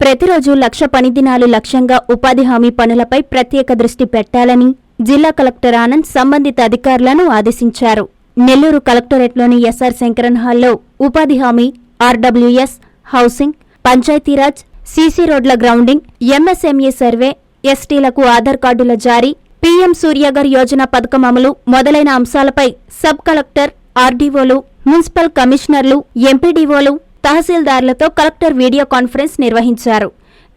ప్రతిరోజు 1,00,000 పని దినాలు లక్ష్యంగా ఉపాధి హామీ పనులపై ప్రత్యేక దృష్టి పెట్టాలని జిల్లా కలెక్టర్ ఆనంద్ సంబంధిత అధికారులను ఆదేశించారు. నెల్లూరు కలెక్టరేట్లోని ఎస్ఆర్ శంకరన్ హాల్లో ఉపాధి హామీ, ఆర్డబ్ల్యూఎస్, హౌసింగ్, పంచాయతీరాజ్, సీసీ రోడ్ల గ్రౌండింగ్, ఎంఎస్ఎంఈ సర్వే, ఎస్టీలకు ఆధార్ కార్డుల జారీ, పీఎం సూర్యఘర్ యోజన పథకం అమలు మొదలైన అంశాలపై సబ్ కలెక్టర్, ఆర్డీఓలు, మున్సిపల్ కమిషనర్లు, ఎంపీడీఓలు, తహసీల్దార్లతో కలెక్టర్ వీడియో కాన్ఫరెన్స్ నిర్వహించారు.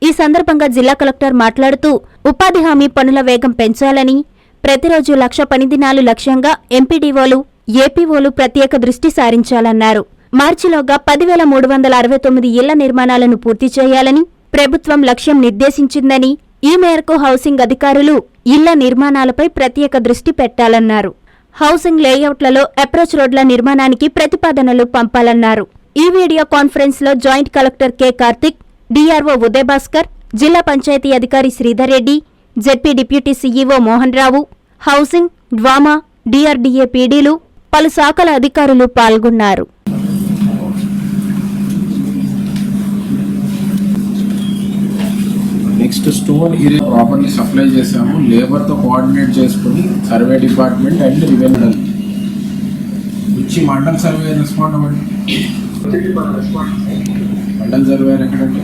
ఈ సందర్భంగా జిల్లా కలెక్టర్ మాట్లాడుతూ ఉపాధి హామీ పనుల వేగం పెంచాలని, ప్రతిరోజు 1,00,000 పని దినాలు లక్ష్యంగా ఎంపీడీఓలు, ఏపీఓలు ప్రత్యేక దృష్టి సారించాలన్నారు. మార్చిలోగా 10,369 ఇళ్ల నిర్మాణాలను పూర్తి చేయాలని ప్రభుత్వం లక్ష్యం నిర్దేశించిందని, ఈ మేరకు హౌసింగ్ అధికారులు ఇళ్ల నిర్మాణాలపై ప్రత్యేక దృష్టి పెట్టాలన్నారు. హౌసింగ్ లేఅవుట్లలో అప్రోచ్ రోడ్ల నిర్మాణానికి ప్రతిపాదనలు పంపాలన్నారు. ఈ వీడియో కాన్ఫరెన్స్ లో joint collector K Karthik, DRO Udayabhaskar, జిల్లా పంచాయతీ అధికారి Sridhar Reddy, ZP deputy CEO Mohan Rao, housing, DWAMA, DRDA పీడీలు, పలు శాఖల అధికారులు పాల్గొన్నారు. నెక్స్ట్ స్టోన్ ఇది ప్రాపర్లీ సప్లై చేసాము. లేబర్తో కోఆర్డినేట్ చేసుకుని సర్వే డిపార్ట్మెంట్ అండ్ రెవెన్యూ వచ్చి మండల్ సర్వే రెస్పాండ్ అవ్వండి. మండల్ సర్వే ఎక్కడండి?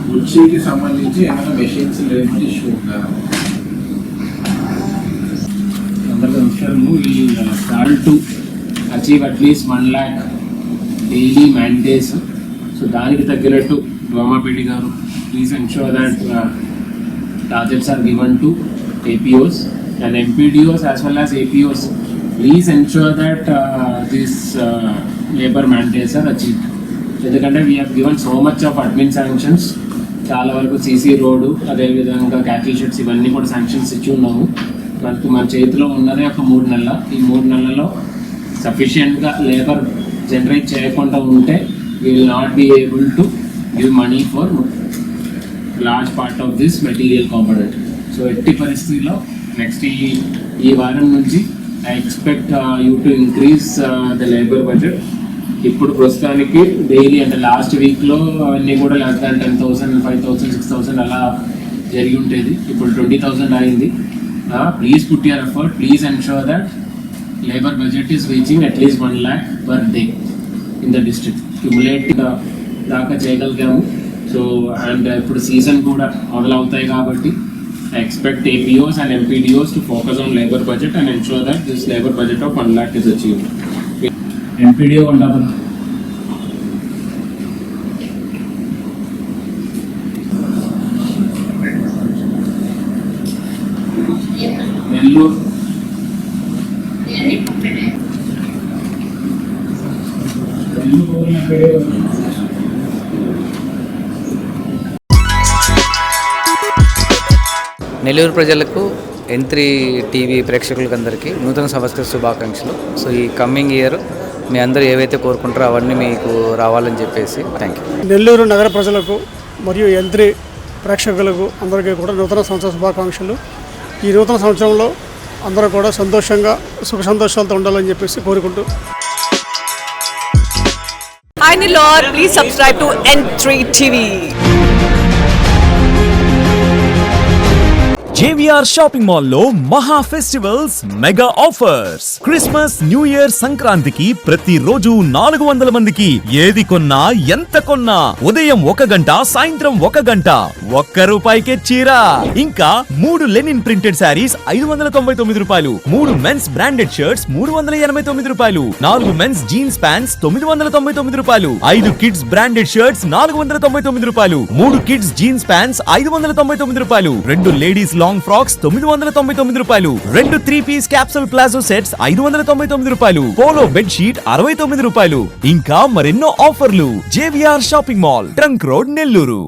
కుర్చీకి సంబంధించి ఏమైనా మెషిన్స్ లేని ఇష్యూ ఉందా? అందరికీ నమస్కారము. ఈ start to achieve at least 1 lakh daily mandates. So దానికి తగ్గినట్టు డ్వామాపీడి గారు please ensure that targets are given to APOs and MPDOs as well as APOs. Please ensure that these labor mandates are achieved. ఎందుకంటే we have given so much of admin sanctions. చాలా వరకు CC road, అదేవిధంగా cattle sheds ఇవన్నీ కూడా sanctions ఇచ్చి ఉన్నాము. మనకు మన చేతిలో ఉన్నదే ఒక 3 నెలల. ఈ 3 నెలల్లో సఫిషియెంట్గా లేబర్ జనరేట్ చేయకుండా ఉంటే we will not be able to give money for large part of this material component. So ఎట్టి పరిస్థితిలో నెక్స్ట్ ఈ వారం నుంచి I expect you to increase the labour budget. ఇప్పుడు ప్రస్తుతానికి డైలీ అంటే లాస్ట్ వీక్లో అవన్నీ కూడా లెస్ దాన్ 10,000, 5,000, 6,000 అలా జరిగి ఉంటుంది. ఇప్పుడు 20,000 అయింది. Please put your effort. Please ensure that labour budget is reaching at least 1 lakh per day in the district. Cumulative దాకా చేయగలిగాము. సో అండ్ ఇప్పుడు సీజన్ కూడా మొదలవుతాయి కాబట్టి I expect APOs and MPDOs to focus on labor budget and ensure that this labor budget of 1 lakh is achieved. MPDO ఉండదు. నెల్లూరు నెల్లూరు ప్రజలకు N3 TV ప్రేక్షకులందరికీ నూతన సంవత్సర శుభాకాంక్షలు. సో ఈ కమ్మింగ్ ఇయర్ మీ అందరూ ఏవైతే కోరుకుంటారో అవన్నీ మీకు రావాలని చెప్పేసి థ్యాంక్ యూ. నెల్లూరు నగర ప్రజలకు మరియు N3 ప్రేక్షకులకు అందరికీ కూడా నూతన సంవత్సర శుభాకాంక్షలు. ఈ నూతన సంవత్సరంలో అందరూ కూడా సంతోషంగా సుఖ సంతోషాలతో ఉండాలని చెప్పేసి కోరుకుంటూ Hi Nellore, please subscribe to N3 TV. JVR shopping mall లో మహా festivals mega offers. Christmas, new year, సంక్రాంతికి ప్రతి రోజు 400 మందికి ఏది కొన్నా ఎంత కొన్నా ఉదయం 1 గంట, సాయంత్రం 1 గంట ₹1కే చీర. ఇంకా 3 linen printed sarees ₹599, 3 men's branded shirts ₹389, 4 men's jeans pants ₹999, 5 kids branded shirts ₹499, 3 kids jeans pants ₹599, 2 ladies long frocks ₹999, 2 3-పీస్ capsule palazzo sets ₹599, polo bed sheet ₹69. ఇంకా మరెన్నో ఆఫర్లు. JVR shopping mall, trunk road, Nellore.